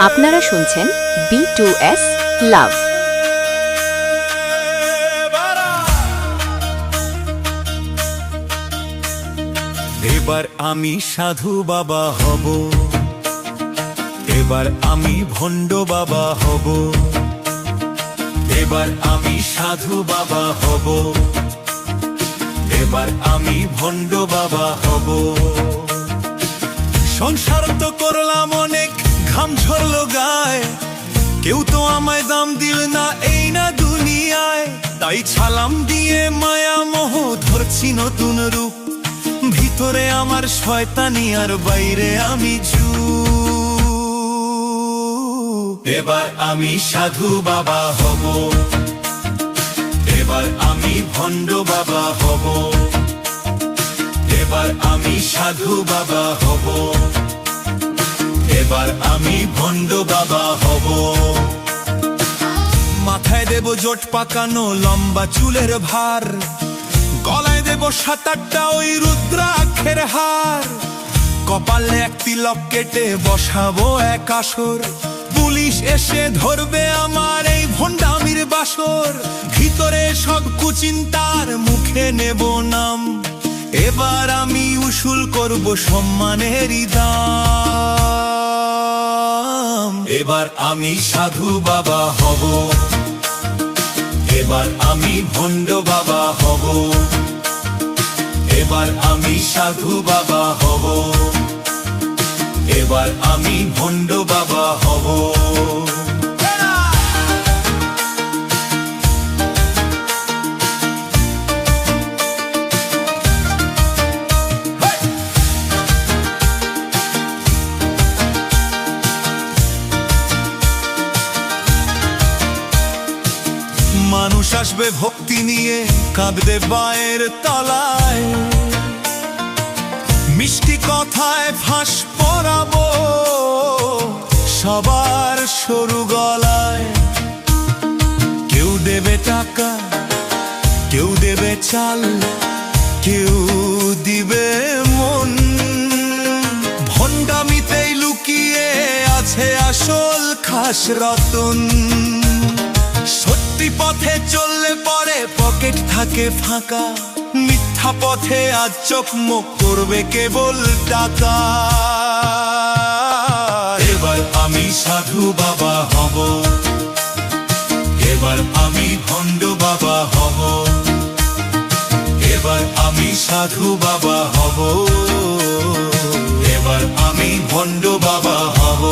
আপনারা শুনছেন B2S লাভ। এবার আমি সাধু বাবা হব, এবার আমি ভণ্ড বাবা হব, এবার আমি সাধু বাবা হব, এবার আমি ভণ্ড বাবা হব। সংসার তো করলাম অনেক, ঘাম ঝরলো গায়ে, কেউ তো আমায় দাম দিল না এই না দুনিয়ায়। তাই ছালাম দিয়ে মায়া মোহ ধরছি নতুন রূপ, ভিতরে আমার শয়তানি আর বাইরে আমি চুপ। এবার আমি সাধু বাবা হব, এবার আমি ভণ্ড বাবা হব, এবার আমি সাধু বাবা হব, এবার আমি ভণ্ড বাবা হব। মাথায় দেব জোট পাকানো লম্বা চুলের ভার, গলায় দেব ৭-৮টা ওই রুদ্রাক্ষের হার, কপালে এক তিলক কেটে বসাবো এক আসর, পুলিশ এসে ধরবে আমার এই ভণ্ডামির বাসর। ভিতরে সব কুচিন্তার, মুখে নেব নাম, এবার আমি উসুল করব সম্মানের দাম। এবার আমি সাধু বাবা হব, এবার আমি ভণ্ড বাবা হব, এবার আমি সাধু বাবা হব, এবার আমি ভণ্ড বাবা হব। মানুষ আসবে ভক্তি নিয়ে, কাঁদবে পায়ের তলায়, মিষ্টি কথায় ফাঁস পরাবো সবার সরু গলায়। কেউ দেবে টাকা, কেউ দেবে চাল, কেউ দিবে মন, ভণ্ডামিতেই লুকিয়ে আছে আসল খাস রতন। সত্যি পথে চললে পরে পকেট থাকে ফাঁকা, মিথ্যা পথে আজ চকমক করবে কেবল টাকা। এবার আমি সাধু বাবা হব, এবার আমি ভণ্ড বাবা হব, এবার আমি সাধু বাবা হব, এবার আমি ভণ্ড বাবা হব।